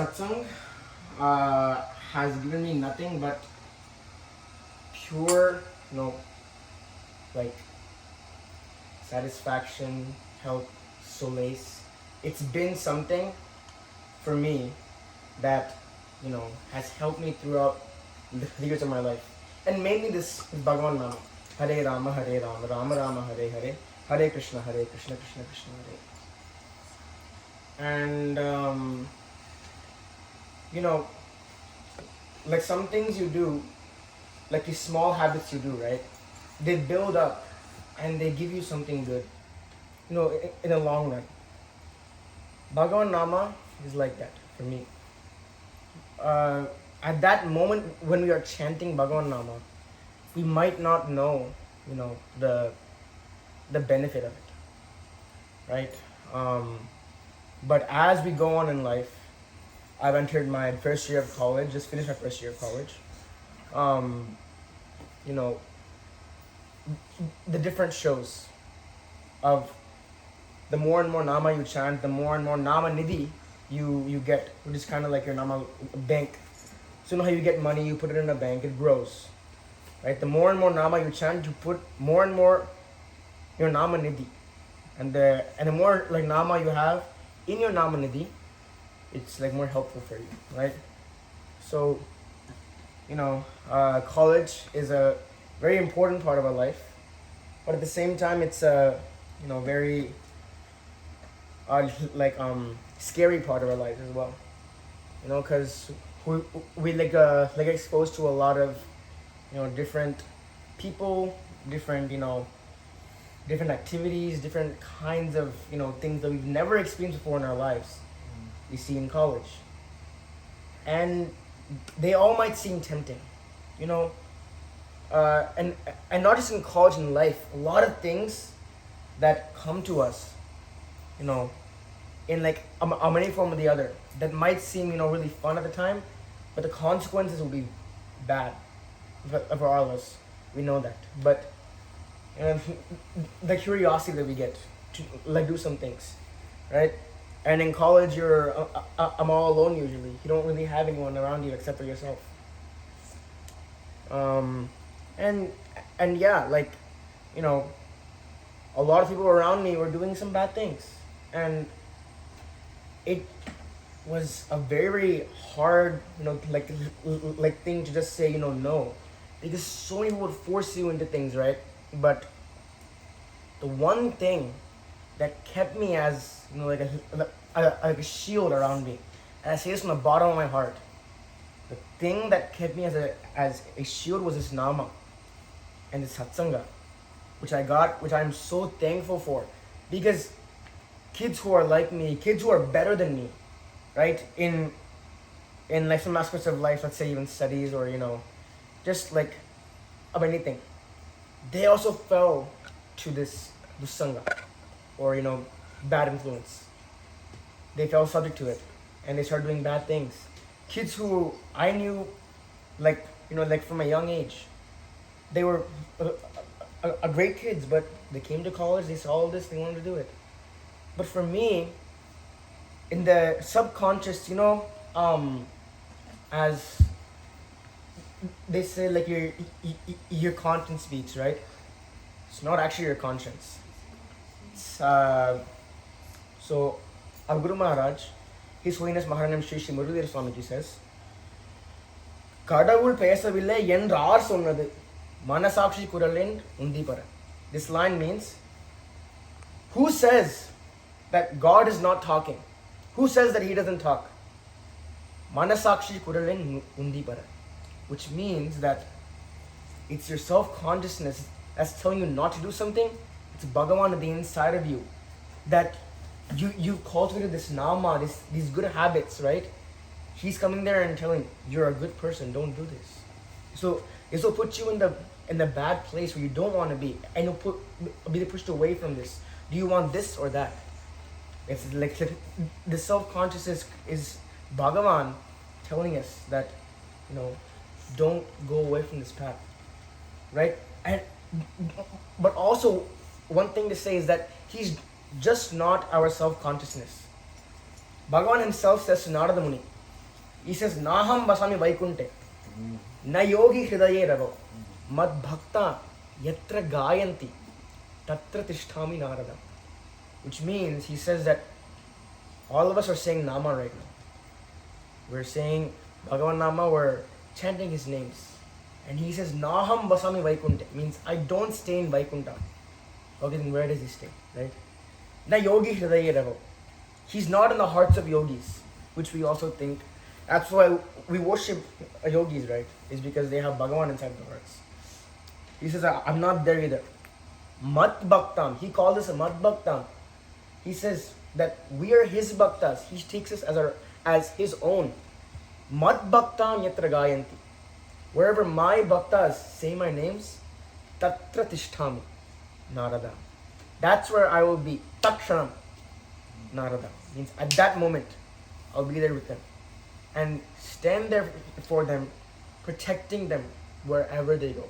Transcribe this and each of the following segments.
Satsang has given me nothing but pure, like satisfaction, help, solace. It's been something for me that, has helped me throughout the years of my life. And mainly this Bhagavan Nama. Hare Rama, Rama Rama, Hare Hare, Hare Krishna, Krishna Krishna, Hare. And, like some things you do, like these small habits you do, right? They build up and they give you something good, in the long run. Bhagavan Nama is like that for me. At that moment when we are chanting Bhagavan Nama, we might not know, the benefit of it, right? But as we go on in life, I've entered my first year of college, just finished my first year of college. The different shows of the more and more Nama you chant, the more and more Nama Nidhi you get, which is kind of like your Nama bank. So you know how you get money, you put it in a bank, it grows. Right? The more and more Nama you chant, you put more and more your Nama Nidhi. And the more like Nama you have in your Nama Nidhi, it's like more helpful for you, right? So, college is a very important part of our life, but at the same time, it's a very scary part of our life as well. Because we like exposed to a lot of different people, different different activities, different kinds of things that we've never experienced before in our lives. We see in college, and they all might seem tempting, and not just in college, in life. A lot of things that come to us, in like a many form or the other, that might seem really fun at the time, but the consequences will be bad for all of us. We know that, but the curiosity that we get to like do some things, right? And in college, I'm all alone usually. You don't really have anyone around you except for yourself. And yeah, like, a lot of people around me were doing some bad things, and it was a very hard, like thing to just say, no, because so many people would force you into things, right? But the one thing that kept me as like a shield around me, and I say this from the bottom of my heart, the thing that kept me as a shield was this Nama and this Satsanga, which I got, which I'm so thankful for, because kids who are like me, kids who are better than me, right, in like some aspects of life, let's say even studies or just like of anything, they also fell to this Sangha or bad influence. They fell subject to it, and they started doing bad things. Kids who I knew, like from a young age, they were a great kids, but they came to college, they saw all this, they wanted to do it. But for me, in the subconscious, as they say, like your conscience speaks, right? It's not actually your conscience. So our Guru Maharaj, His Holiness Maharanam Shri Shri Murudhara Swamiji says, கடவுள் பேசவில்லை என்றார் சொன்னது மனசாட்சி குரலின் உந்திபர. This line means, who says that God is not talking? Who says that He doesn't talk? Manasakshi kuralin undipara, which means that it's your self-consciousness that's telling you not to do something. It's Bhagavan at the inside of you, that you've cultivated this nama, these good habits, right? He's coming there and telling you're a good person, don't do this. So this will put you in the bad place where you don't want to be, and you'll be pushed away from this. Do you want this or that? It's like the self-consciousness is Bhagavan telling us that, don't go away from this path, right? But also, one thing to say is that He's just not our self-consciousness. Bhagavan himself says to Narada Muni, He says, Naham basami vaikunte, na yogi hridaye ravo, mad bhakta yatra gayanti, tatra tishtami narada. Which means, he says that all of us are saying Nama right now. We're saying Bhagavan Nama, we're chanting his names. And he says, Naham basami vaikunte, means I don't stay in Vaikunta. Okay, then where does he stay, right? Na yogi hridaye ravo. He's not in the hearts of yogis, which we also think. That's why we worship yogis, right? Is because they have Bhagavan inside their hearts. He says, I'm not there either. Mat bhaktam. He calls us a mat bhaktam. He says that we are his bhaktas. He takes us as his own. Mat bhaktam yatra gayanti. Wherever my bhaktas say my names, tatra tishtami narada. That's where I will be. Takshanam narada. Means at that moment, I'll be there with them. And stand there for them, protecting them wherever they go.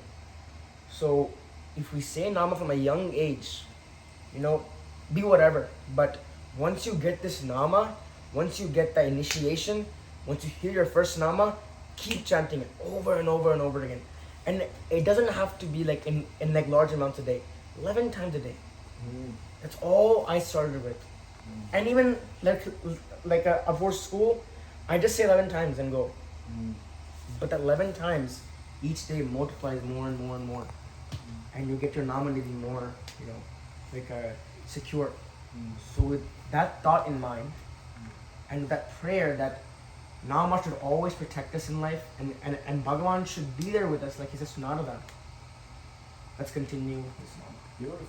So, if we say Nama from a young age, be whatever. But once you get this Nama, once you get the initiation, once you hear your first Nama, keep chanting it over and over and over again. And it doesn't have to be like in like large amounts a day. 11 times a day. That's all I started with. And even like before school, I just say 11 times and go. But that 11 times each day multiplies more and more and more. And you get your Nama Nidhi more, secure. So with that thought in mind, and that prayer that Nama should always protect us in life, and Bhagavan should be there with us, like he says to Narada. Let's continue this Nama. Beautiful.